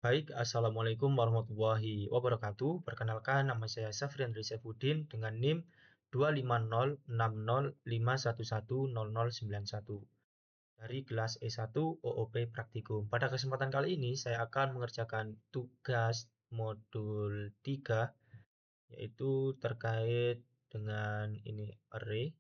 Baik, Assalamualaikum warahmatullahi wabarakatuh. Perkenalkan, nama saya Safrian Rizafuddin dengan NIM 25060511091 dari kelas E1 OOP Praktikum. Pada kesempatan kali ini, saya akan mengerjakan tugas modul 3, yaitu terkait dengan ini array.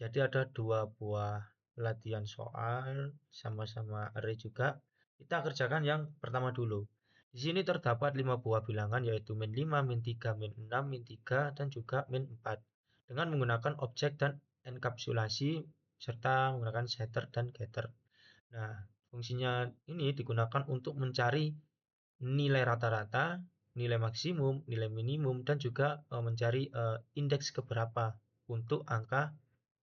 Jadi ada dua buah latihan soal, sama-sama array juga. Kita kerjakan yang pertama dulu. Di sini terdapat 5 buah bilangan yaitu min 5, min 3, min 6, min 3, dan juga min 4. Dengan menggunakan objek dan enkapsulasi serta menggunakan setter dan getter. Nah, fungsinya ini digunakan untuk mencari nilai rata-rata, nilai maksimum, nilai minimum, dan juga mencari indeks keberapa untuk angka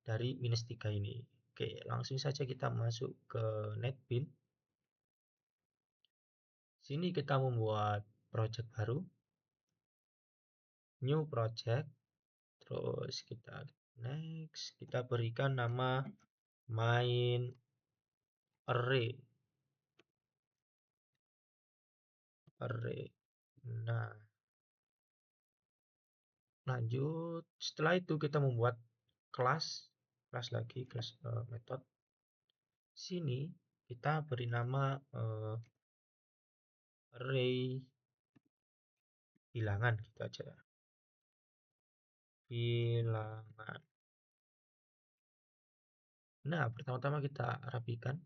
dari -3 ini. Oke, langsung saja kita masuk ke NetBeans. Sini kita membuat project baru, new project, terus kita next, kita berikan nama main array. Nah, lanjut. Setelah itu kita membuat kelas lagi, kelas method. Sini kita beri nama array bilangan gitu aja. Bilangan. Nah, pertama-tama kita rapikan.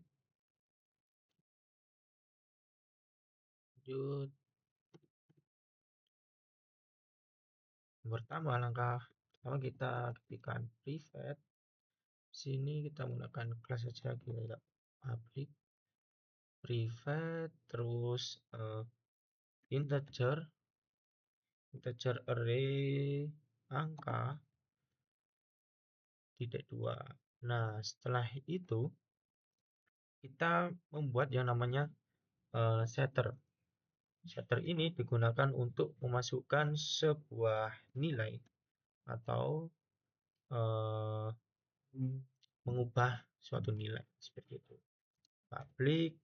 Lanjut. Langkah pertama kita ketikkan private. Sini kita menggunakan kelas saja, kita public private, terus integer array angka titik 2. Nah, setelah itu kita membuat yang namanya setter. Setter ini digunakan untuk memasukkan sebuah nilai atau mengubah suatu nilai seperti itu. Public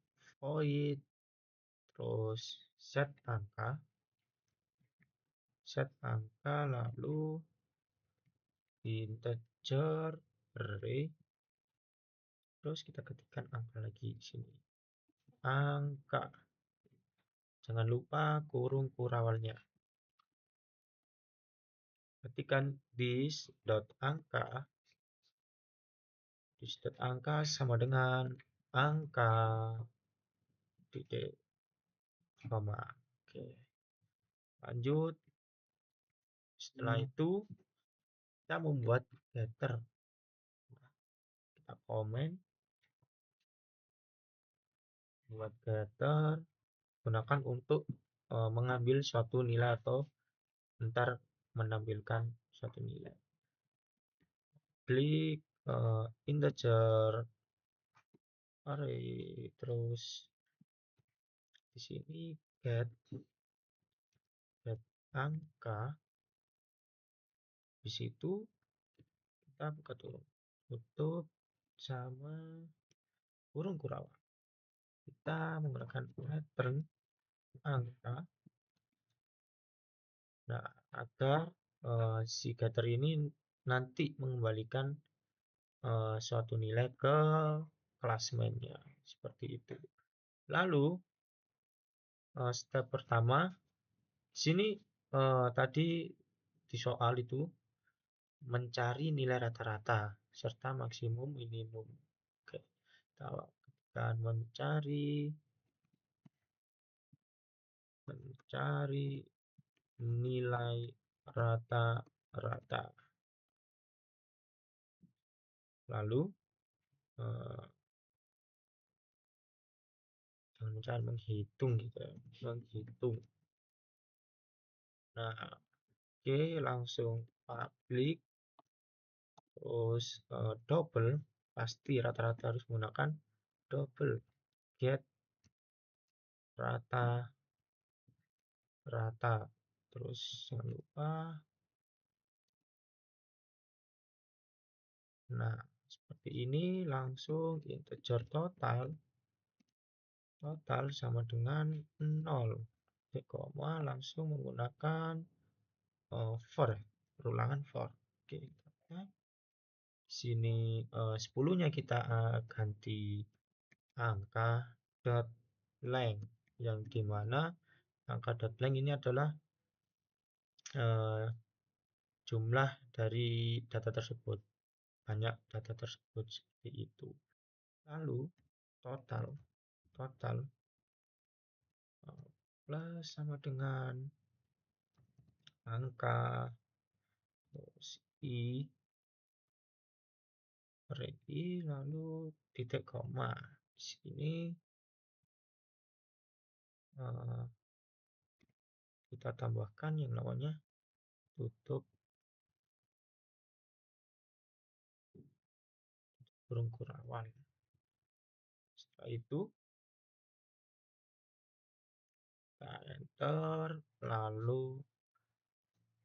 void, terus set angka, lalu integer array, terus kita ketikkan angka lagi di sini. Angka. Jangan lupa kurung kurawalnya. Ketikkan this.angka sama dengan angka titik koma. Oke. Lanjut. Setelah itu kita membuat getter. Kita komen, buat getter, gunakan untuk mengambil suatu nilai atau ntar menampilkan suatu nilai. Klik integer array, terus di sini get angka. Di situ kita buka tutup sama kurung kurawal. Kita menggunakan pattern angka. Nah, agar si getter ini nanti mengembalikan suatu nilai ke klasmennya seperti itu. Lalu step pertama, sini tadi di soal itu mencari nilai rata-rata serta maksimum minimum. Oke, kita akan mencari nilai rata-rata. Lalu jangan menghitung gitu ya, menghitung. Nah, oke, langsung public, terus double, pasti rata-rata harus menggunakan double, get rata, terus jangan lupa. Nah, seperti ini langsung integer total total sama dengan 0. Titik koma langsung menggunakan for ya, perulangan for. Oke, sini 10-nya kita ganti angka dot length, yang dimana angka dot length ini adalah jumlah dari data tersebut, banyak data tersebut seperti itu. Lalu total plus sama dengan angka i per i lalu titik koma. Di sini kita tambahkan yang namanya tutup kurung kurawan. Setelah itu kita enter, lalu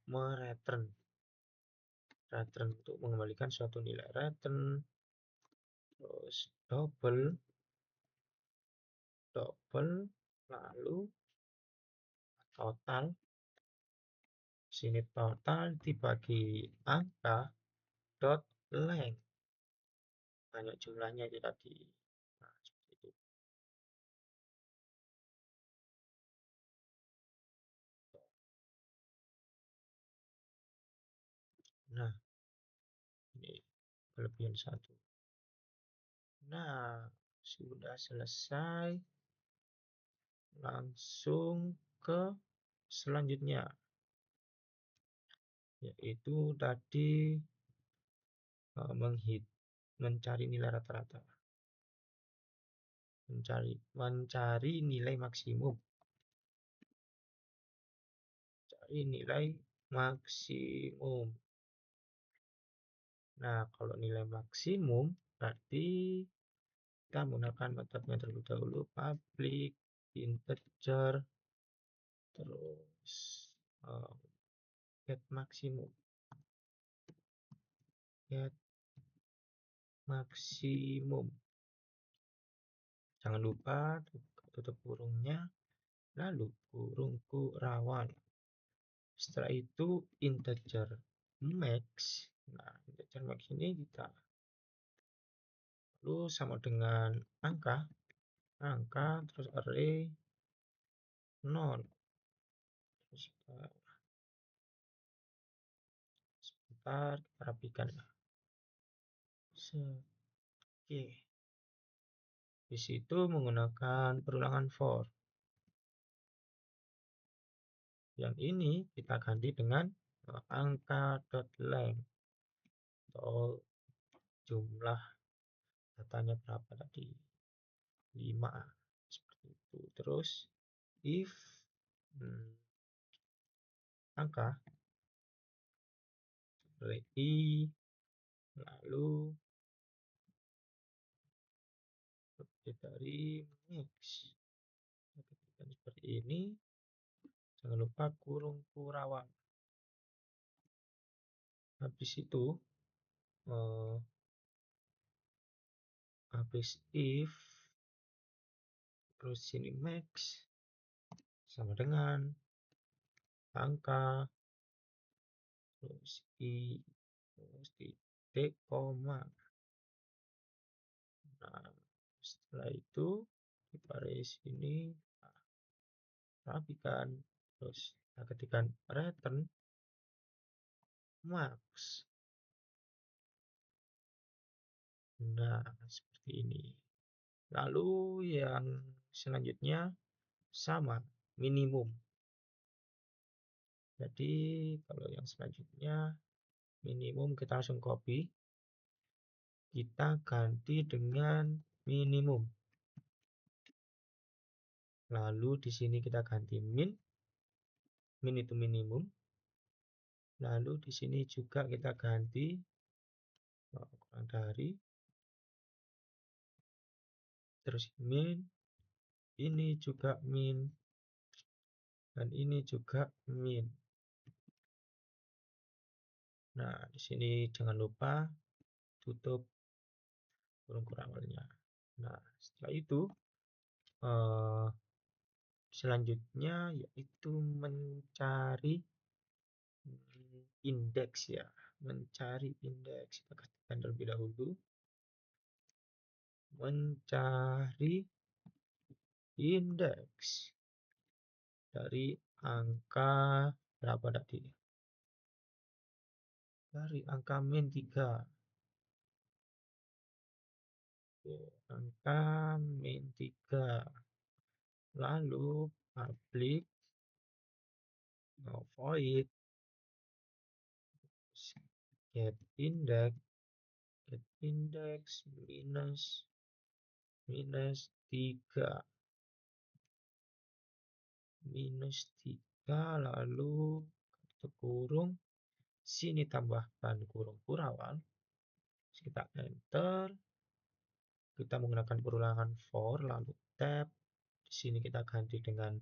mereturn untuk mengembalikan suatu nilai return, terus double, lalu total. Sini total dibagi angka dot length, banyak jumlahnya itu tadi. Nah, seperti itu. Nah, ini kelebihan satu. Nah, sudah selesai. Langsung ke selanjutnya, yaitu tadi mencari nilai rata-rata, mencari nilai maksimum, Nah, kalau nilai maksimum berarti kita menggunakan metodenya terlebih dahulu, public integer, terus get maksimum. Jangan lupa tutup kurungnya, lalu kurung kurawan. Setelah itu integer max. Nah, integer max ini kita lalu sama dengan angka terus array 0. Sebentar kita rapikan ya. Oke. Di situ menggunakan perulangan for. Yang ini kita ganti dengan angka dot length atau jumlah datanya berapa tadi, 5 seperti itu. Terus if angka i lalu lebih dari max, seperti ini. Jangan lupa kurung kurawan. Habis itu if terus sini max sama dengan angka terus i terus titik koma. Nah, setelah itu di baris ini rapikan, terus kita ketikkan return max. Nah, seperti ini. Lalu yang selanjutnya sama, minimum. Jadi kalau yang selanjutnya minimum kita langsung copy, kita ganti dengan minimum. Lalu di sini kita ganti min itu minimum. Lalu di sini juga kita ganti kurang dari, terus min, ini juga min, dan ini juga min. Nah, di sini jangan lupa tutup kurung kurawannya. Nah, setelah itu eh, selanjutnya yaitu mencari indeks ya. Mencari indeks. Kita ketikkan terlebih dahulu. Mencari indeks dari angka berapa tadi? Dari angka min 3. Oke, angka min 3. Lalu public void get index minus 3 lalu kurung sini tambahkan kurung kurawal. Kita enter, kita menggunakan perulangan for lalu tab. Di sini kita ganti dengan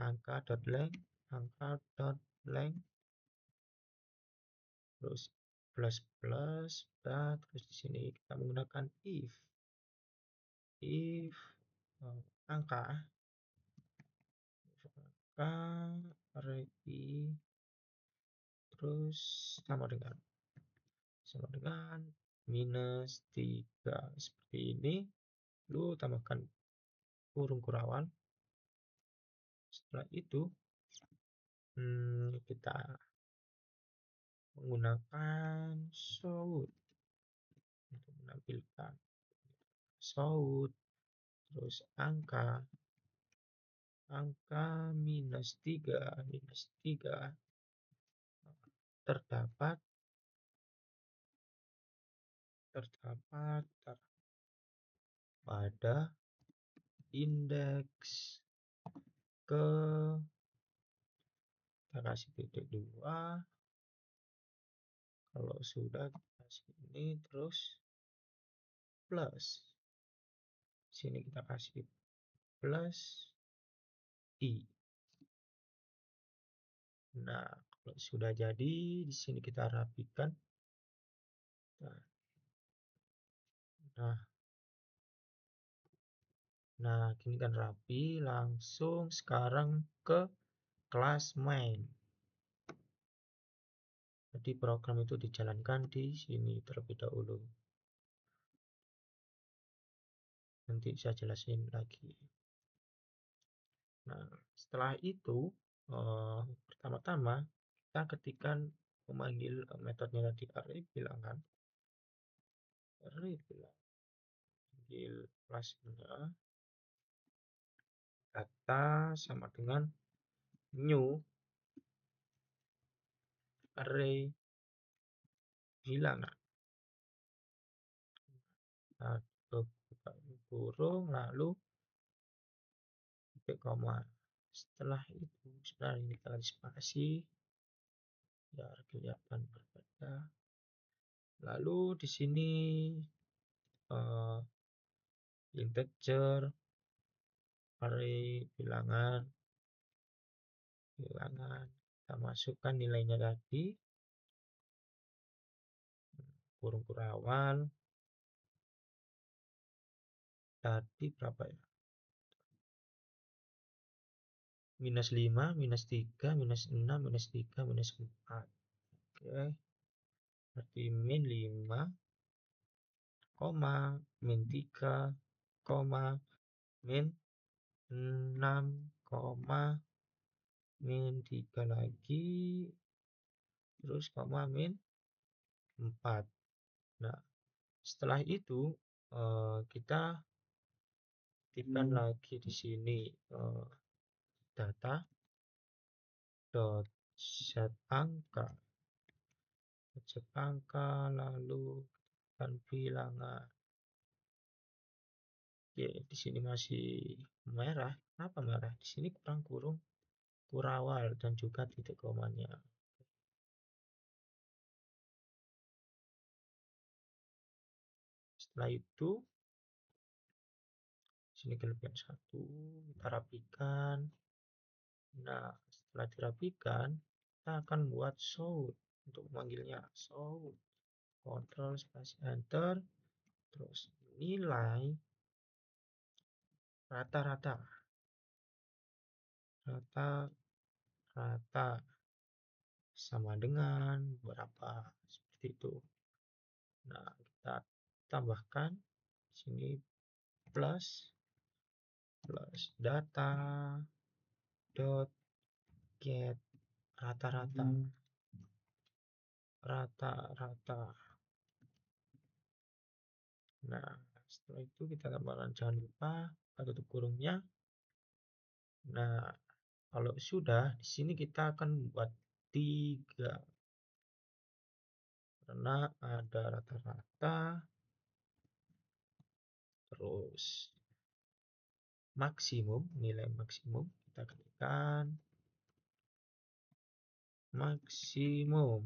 angka dot length terus plus plus terus di sini kita menggunakan if angka array terus sama dengan minus 3 seperti ini. Lalu tambahkan kurung kurawal. Setelah itu kita menggunakan show untuk menampilkan show terus angka minus 3 terdapat pada indeks ke kita kasih titik 2. Kalau sudah kasih ini terus plus sini kita kasih plus i. Nah, kalau sudah jadi di sini kita rapikan. Nah, kini kan rapi. Langsung sekarang ke kelas main. Jadi program itu dijalankan di sini terlebih dahulu. Nanti saya jelasin lagi. Nah, setelah itu pertama-tama kita ketikkan memanggil metodenya tadi array bilangan. Panggil kelasnya data sama dengan new array bilangan. Nah, kurung lalu titik koma. Setelah itu sebenarnya ini kita spasi biar kelihatan berbeda. Lalu di sini integer array bilangan kita masukkan nilainya tadi kurung kurawal tadi berapa ya, minus 5 minus 3 minus 6 minus 3 minus 4. Oke, berarti min 5 koma min 3 koma min 6 koma min 3 lagi terus koma min 4. Nah, setelah itu kita ketikkan lagi di sini data dot set angka lalu dan bilangan. Oke, di sini masih merah. Kenapa merah? Di sini kurang kurung kurawal dan juga titik komanya. Setelah itu sini kelebihan 1 kita rapikan. Nah, setelah dirapikan kita akan buat show untuk memanggilnya show. Ctrl spasi enter terus nilai rata-rata, rata-rata sama dengan berapa, seperti itu. Nah, kita tambahkan sini plus data dot get rata-rata, rata-rata. Nah, setelah itu kita tambahkan, jangan lupa kita tutup kurungnya. Nah, kalau sudah, di sini kita akan buat 3 karena ada rata-rata, terus maksimum, nilai maksimum kita klikkan maksimum.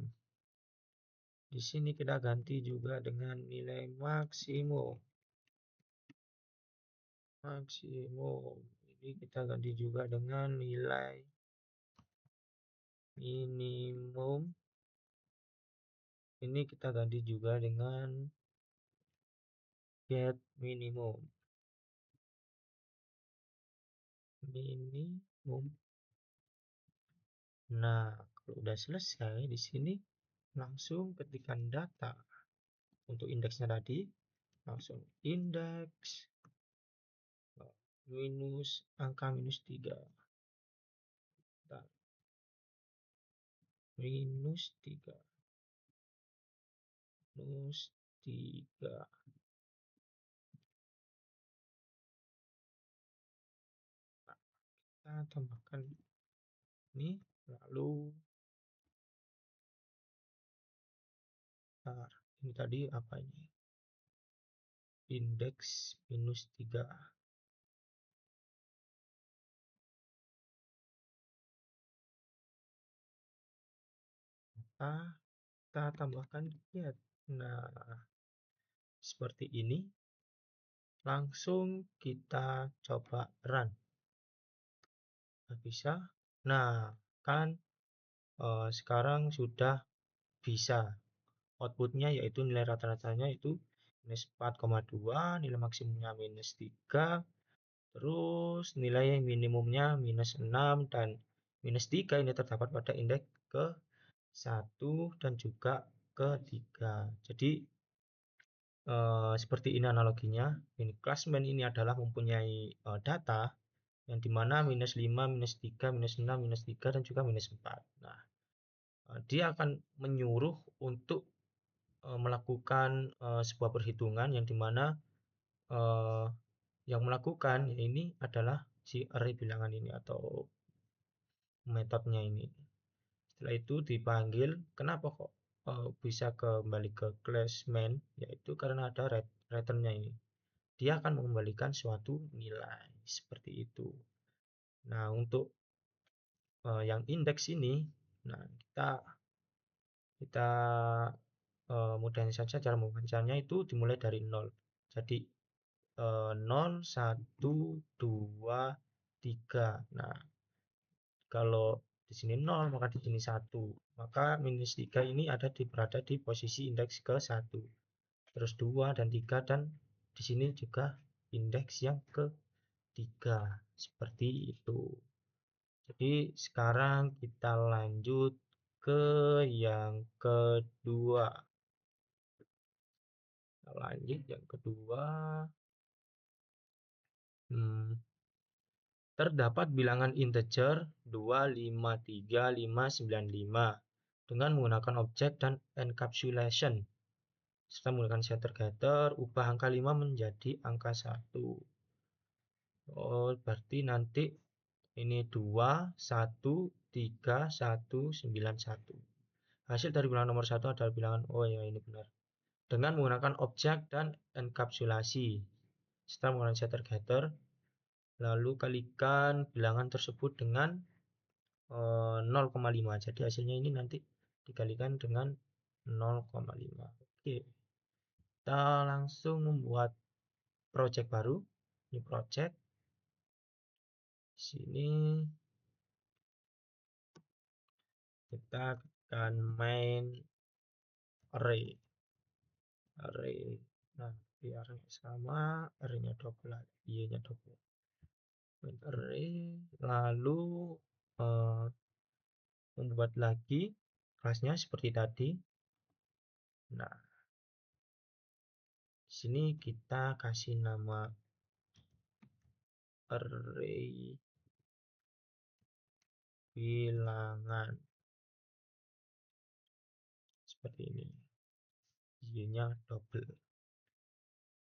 Di sini kita ganti juga dengan nilai maksimum. Maksimum. Ini kita ganti juga dengan nilai minimum. Ini kita ganti juga dengan get minimum. Minimum. Nah, kalau udah selesai di sini langsung ketikkan data untuk indeksnya tadi, langsung indeks minus angka minus 3. Minus 3. Minus 3. Kita tambahkan ini, lalu ini tadi apa ini? Indeks minus 3. Kita tambahkan get. Nah, seperti ini. Langsung kita coba run. Nggak bisa. Nah, kan sekarang sudah bisa. Outputnya yaitu nilai rata-ratanya itu minus 4,2, nilai maksimumnya minus 3, terus nilai minimumnya minus 6, dan minus 3 ini terdapat pada indeks ke 1 dan juga ke 3. Jadi seperti ini analoginya. Ini classman ini adalah mempunyai data yang dimana minus 5, minus 3, minus 6, minus 3, dan juga minus 4. Nah, dia akan menyuruh untuk melakukan sebuah perhitungan yang dimana yang melakukan ini adalah si array bilangan ini atau metodenya ini. Setelah itu dipanggil, kenapa kok bisa kembali ke class main, yaitu karena ada returnnya ini. Dia akan mengembalikan suatu nilai seperti itu. Nah, untuk yang indeks ini, nah kita mudahin saja cara membacanya itu dimulai dari 0. Jadi 0, 1, 2, 3. Nah, kalau di sini 0, maka di sini 1. Maka minus 3 ini berada di posisi indeks ke 1. Terus 2 dan 3, dan di sini juga indeks yang ke 3. Seperti itu. Jadi sekarang kita lanjut ke yang kedua. Lanjut yang kedua. Terdapat bilangan integer 2, 5, 3, 5, 9, 5 dengan menggunakan objek dan encapsulation serta menggunakan setter getter, ubah angka 5 menjadi angka 1. Oh, berarti nanti ini 2, 1, 3, 1, 9, 1. Hasil dari bilangan nomor 1 adalah bilangan, oh ya ini benar. Dengan menggunakan objek dan enkapsulasi serta menggunakan setter getter, lalu kalikan bilangan tersebut dengan 0,5. Jadi hasilnya ini nanti dikalikan dengan 0,5. Oke, kita langsung membuat project baru. Ini project. Sini kita akan main array. Nah, biar sama, array-nya double, y-nya double. array, lalu membuat lagi kelasnya seperti tadi. Nah, di sini kita kasih nama array bilangan seperti ini. Isinya double.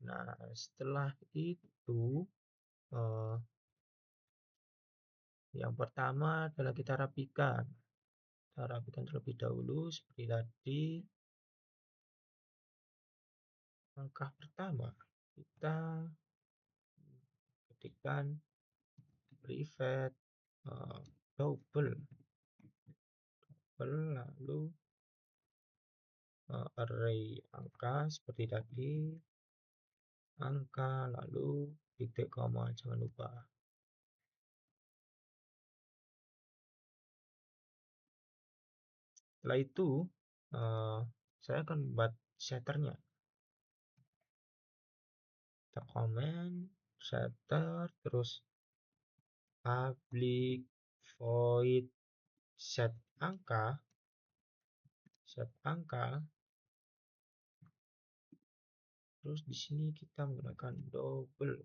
Nah, setelah itu yang pertama adalah kita rapikan. Kita rapikan terlebih dahulu seperti tadi. Langkah pertama, kita ketikkan private double, lalu array angka seperti tadi, angka, lalu titik koma, jangan lupa. Setelah itu saya akan buat setternya. Kita komen setter, terus public void set angka, terus di sini kita menggunakan double,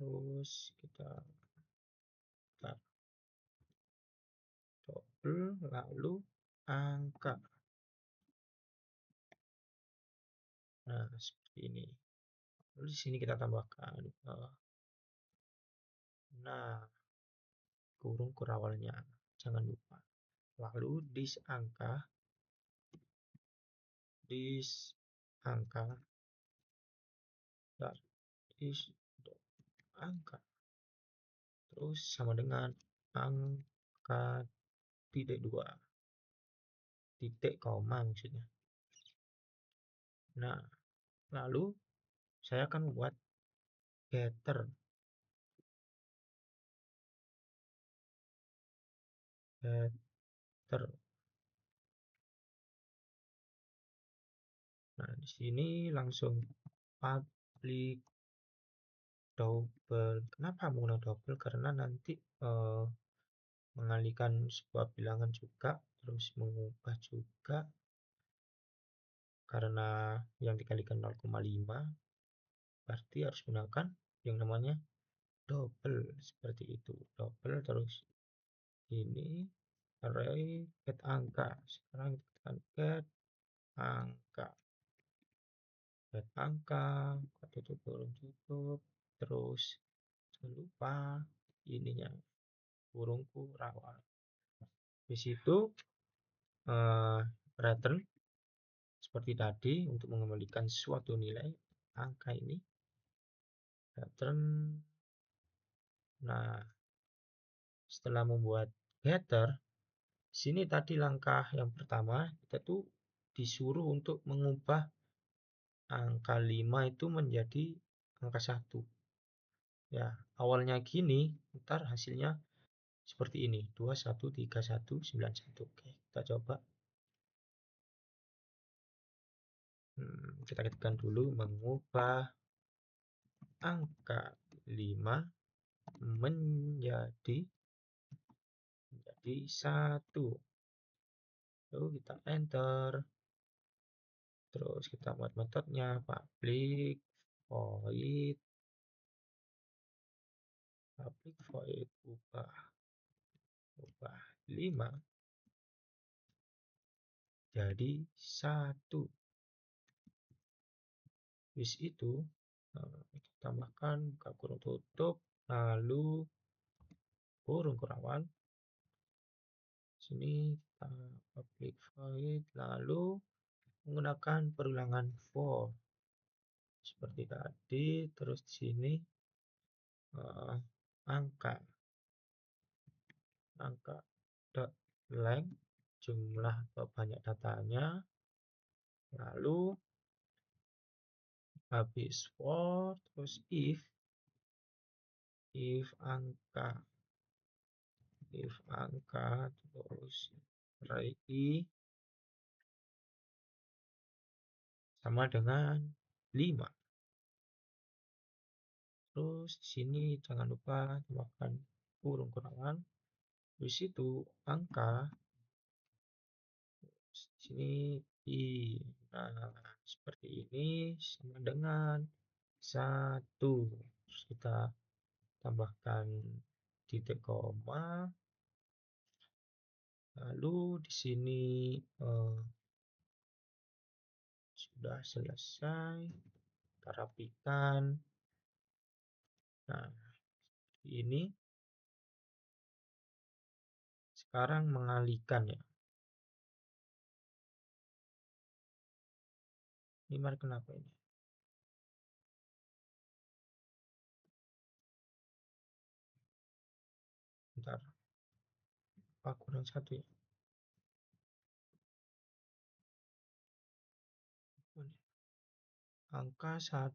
terus kita double, lalu angka. Nah, seperti ini. Lalu di sini kita tambahkan nah, kurung kurawalnya, jangan lupa. Lalu dis angka, dan dis angka, terus sama dengan angka titik 2, titik koma maksudnya. Nah, lalu saya akan membuat getter. Nah, di sini langsung public double. Kenapa menggunakan double? Karena nanti mengalihkan sebuah bilangan juga, terus mengubah juga, karena yang dikalikan 0,5 berarti harus menggunakan yang namanya double, seperti itu. Double, terus ini array get angka. Sekarang kita get angka, tutup tutup, terus jangan lupa ininya kurung kurawal. Di situ return seperti tadi untuk mengembalikan suatu nilai angka ini, return. Nah, setelah membuat getter, sini tadi langkah yang pertama kita tuh disuruh untuk mengubah angka 5 itu menjadi angka 1. Ya, awalnya gini, ntar hasilnya seperti ini, 213191. Oke, kita coba. Kita ketikkan dulu mengubah angka 5 menjadi 1. Lalu kita enter. Terus kita buat metodenya public void ubah 5 jadi 1. Bis itu kita tambahkan buka kurung tutup, lalu kurung kurawal. Sini kita public void, lalu menggunakan perulangan for seperti tadi. Terus di sini angka dot length, jumlah atau banyak datanya, lalu habis for, terus if angka terus array i sama dengan 5. Terus di sini jangan lupa tambahkan kurung kurangan. Di situ angka di sini i. Nah, seperti ini sama dengan 1. Terus kita tambahkan titik koma. Lalu di sini sudah selesai. Kita rapikan. Nah, ini sekarang mengalihkan ya. Ini kenapa ini? Bentar. Apa kurang 1 ya? Angka 1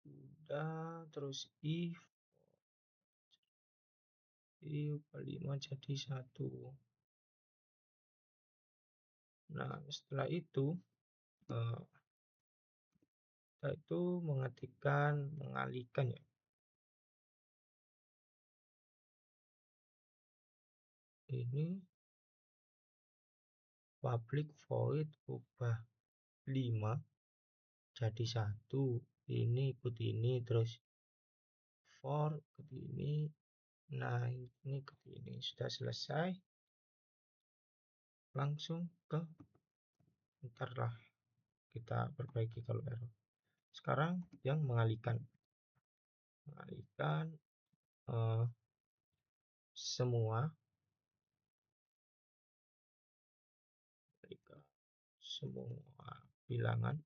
sudah, terus if 5 jadi 1. Nah, setelah itu kita itu mengalihkan ya. Ini public void ubah 5 jadi 1. Ini ikut ini, terus for ikut ini. Nah, ini ikut ini. Sudah selesai. Langsung ke ntar lah kita perbaiki kalau error. Sekarang yang mengalihkan semua bilangan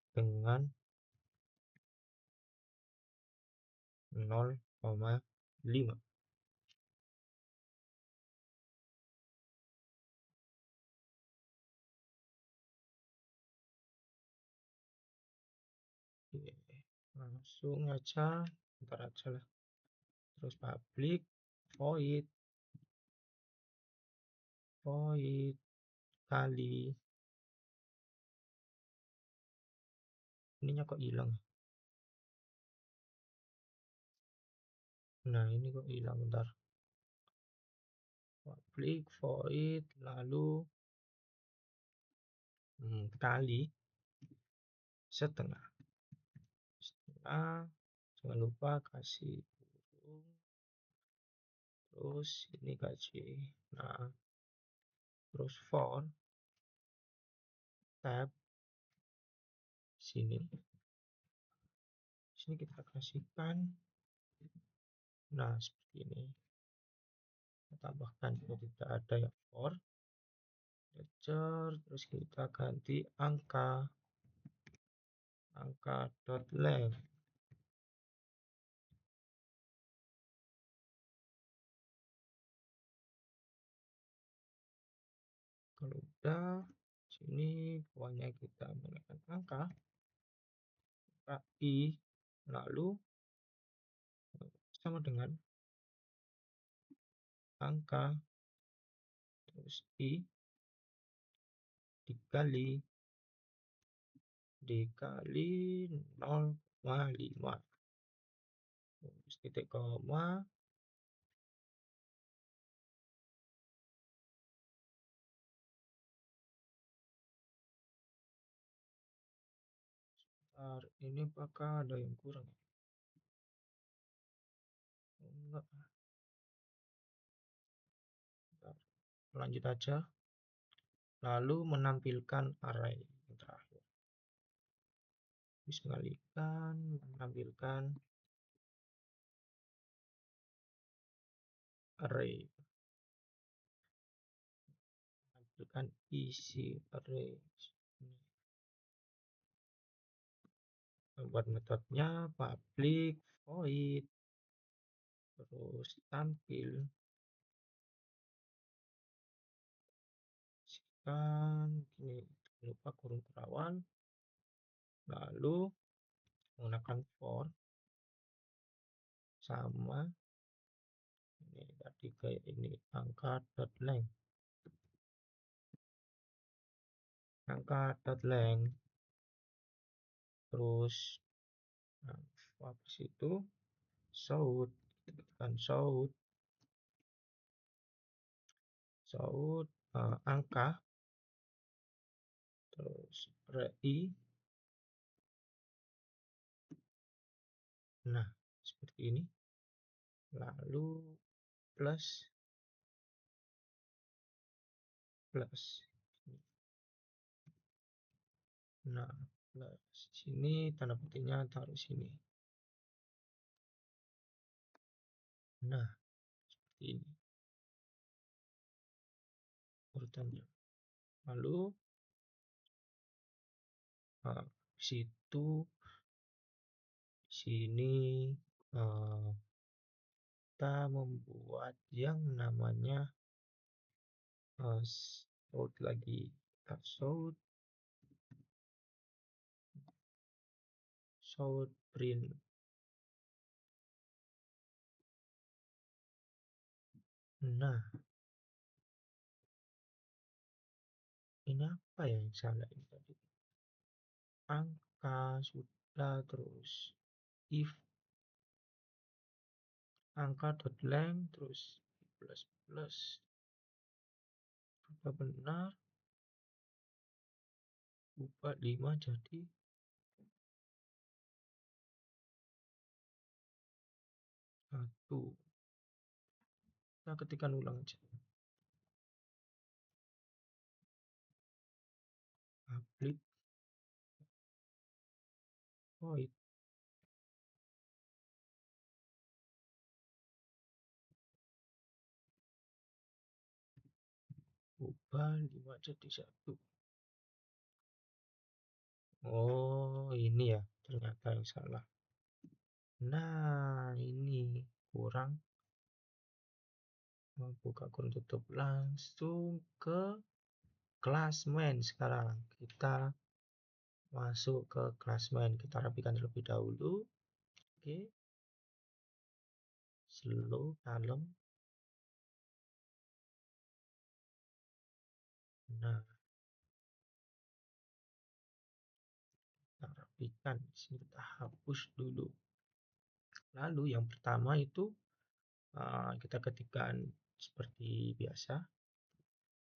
dengan 0,5. Langsung aja, ntar aja lah. Terus public void kali, ininya kok hilang. Nah, ini kok hilang, bentar. Public void lalu kali setengah. Jangan lupa kasih kurung, terus ini kasih. Nah, terus for tab sini kita kasihkan. Nah, seperti ini. Kita tambahkan juga tidak ada ya for lecture, terus kita ganti angka dot length. Kalau udah, sini pokoknya kita menggunakan angka i, lalu sama dengan angka terus i dikali 0,5, terus titik koma, ini apakah ada yang kurang? Enggak. Lanjut aja. Lalu menampilkan array yang terakhir. Bisa mengalihkan, menampilkan array, menampilkan isi array. Buat metodenya public void, terus tampil ini, lupa kurung kerawan, lalu menggunakan for sama ini tadi kayak ini angka dot length, terus nah, habis itu shout, tekan shout angka, terus RI. Nah, seperti ini. Lalu plus plus. Nah, plus sini tanda petiknya taruh sini. Nah, seperti ini urutannya. Lalu situ sini kita membuat yang namanya shout lagi. Kita shout print. Nah, ini apa yang salah ini tadi? Angka sudah, terus if angka dot length, terus plus plus sudah benar, ubah 5 jadi 1. Kita ketikkan ulang aja. Public void ubah 5 jadi 1. Oh, ini ya ternyata yang salah. Nah, ini kurang. Buka kurung tutup, langsung ke klasmen. Sekarang kita masuk ke klasmen, kita rapikan terlebih dahulu. Oke, slow, kalem. Nah, kita rapikan. Sini kita hapus dulu. Lalu yang pertama itu kita ketikkan seperti biasa,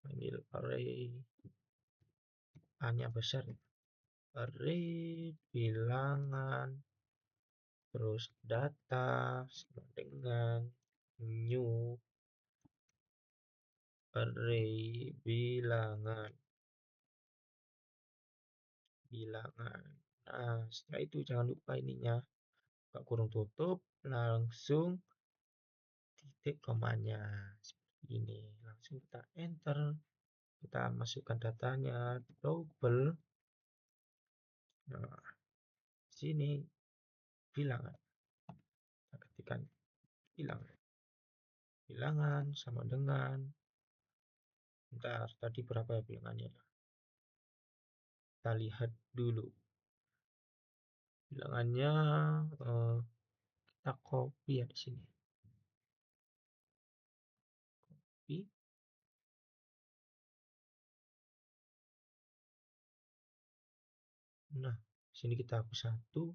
panggil array, A-nya besar, array bilangan, terus data sama dengan new array bilangan. Nah, setelah itu jangan lupa ininya buka kurung tutup, langsung titik komanya seperti ini. Langsung kita enter, kita masukkan datanya double. Nah, sini bilangan, kita ketikkan bilangan sama dengan, bentar, tadi berapa ya bilangannya, kita lihat dulu bilangannya. Kita copy ya di sini, copy. Nah, sini kita hapus 1,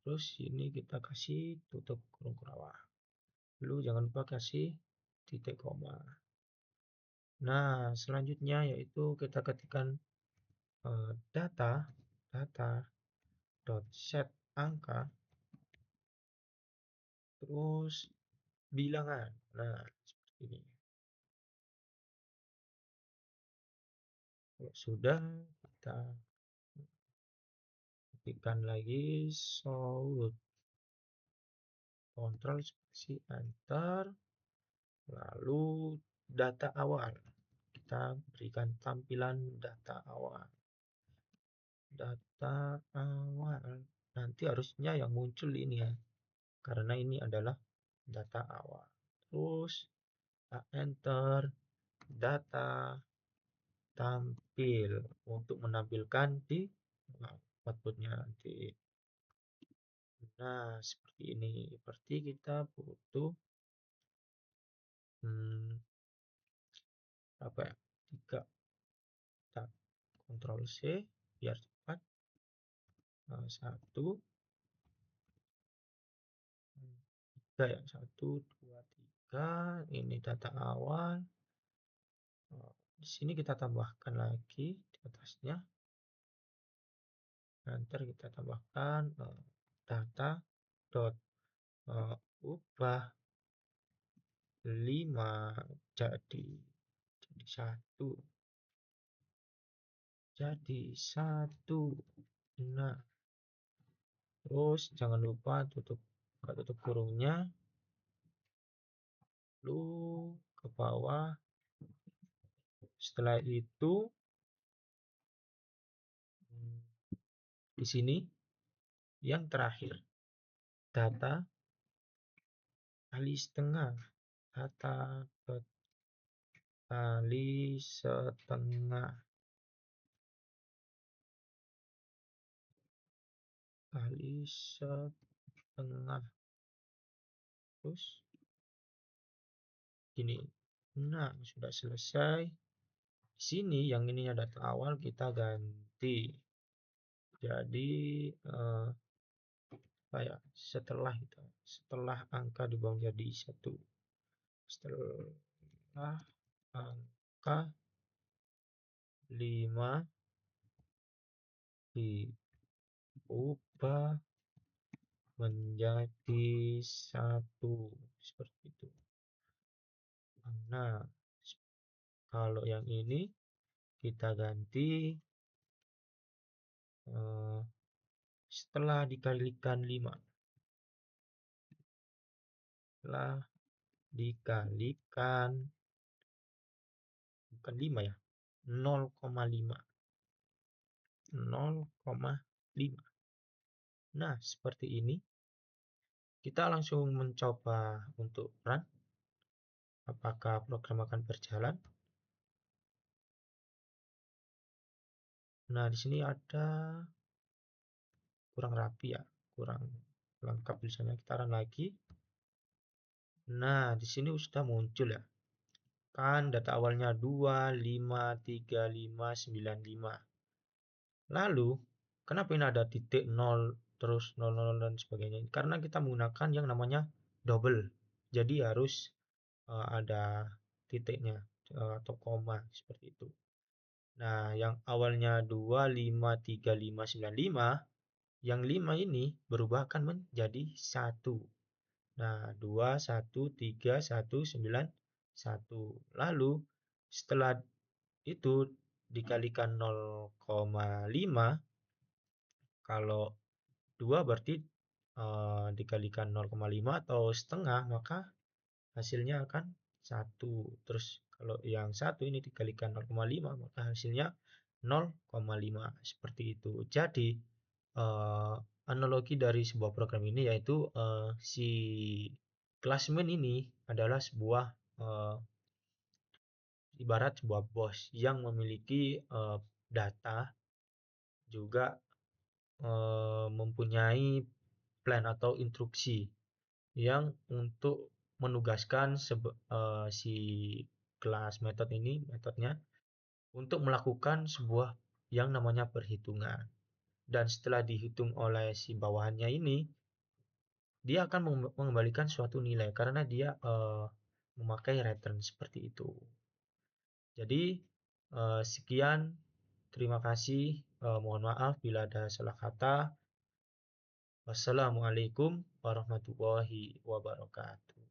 terus sini kita kasih tutup kurung kurawah. Lalu jangan lupa kasih titik koma. Nah, selanjutnya yaitu kita ketikkan data dot set angka, terus bilangan. Nah, seperti ini. Kalau sudah, kita ketikkan lagi shout, kontrol spasi enter, lalu data awal. Kita berikan tampilan data awal. Nanti harusnya yang muncul ini ya, karena ini adalah data awal. Terus kita enter data tampil untuk menampilkan di outputnya nanti. Nah, seperti ini. Berarti kita butuh apa ya, 3. Kita Ctrl C biar cepat. 1, 3 ya. 1, 2, 3. Ini data awal. Di sini kita tambahkan lagi di atasnya. Enter kita tambahkan data dot ubah 5 jadi 1. Jadi 1. Nah, terus jangan lupa tutup kurungnya. Lalu ke bawah. Setelah itu di sini yang terakhir data kali setengah, data kali setengah terus gini. Nah, sudah selesai. Di sini yang ininya data awal kita ganti jadi setelah angka dibuang jadi 1, setelah angka 5 diubah menjadi 1 seperti itu. Nah, kalau yang ini kita ganti setelah dikalikan 5, setelah dikalikan bukan 5 ya, 0,5. Nah, seperti ini. Kita langsung mencoba untuk run. Apakah program akan berjalan? Nah, di sini ada kurang rapi ya, kurang lengkap tulisannya. Kita run lagi. Nah, di sini sudah muncul ya. Kan data awalnya 2, 5, 3, 5, 9, 5. Lalu, kenapa ini ada titik 0, terus 0, 0, dan sebagainya? Karena kita menggunakan yang namanya double. Jadi harus ada titiknya atau koma seperti itu. Nah, yang awalnya 2, 5, 3, 5, 9, 5, yang 5 ini berubah akan menjadi 1. Nah, 2, 1, 3, 1, 9, 1. Lalu, setelah itu dikalikan 0,5, kalau 2 berarti dikalikan 0,5 atau setengah, maka hasilnya akan 1. Terus kalau yang 1 ini dikalikan 0,5, maka hasilnya 0,5 seperti itu. Jadi analogi dari sebuah program ini yaitu si classmain ini adalah sebuah ibarat sebuah bos yang memiliki data, juga mempunyai plan atau instruksi yang untuk menugaskan si kelas metodenya untuk melakukan sebuah yang namanya perhitungan. Dan setelah dihitung oleh si bawahannya ini, dia akan mengembalikan suatu nilai karena dia memakai return seperti itu. Jadi sekian, terima kasih. Mohon maaf bila ada salah kata. Wassalamualaikum warahmatullahi wabarakatuh.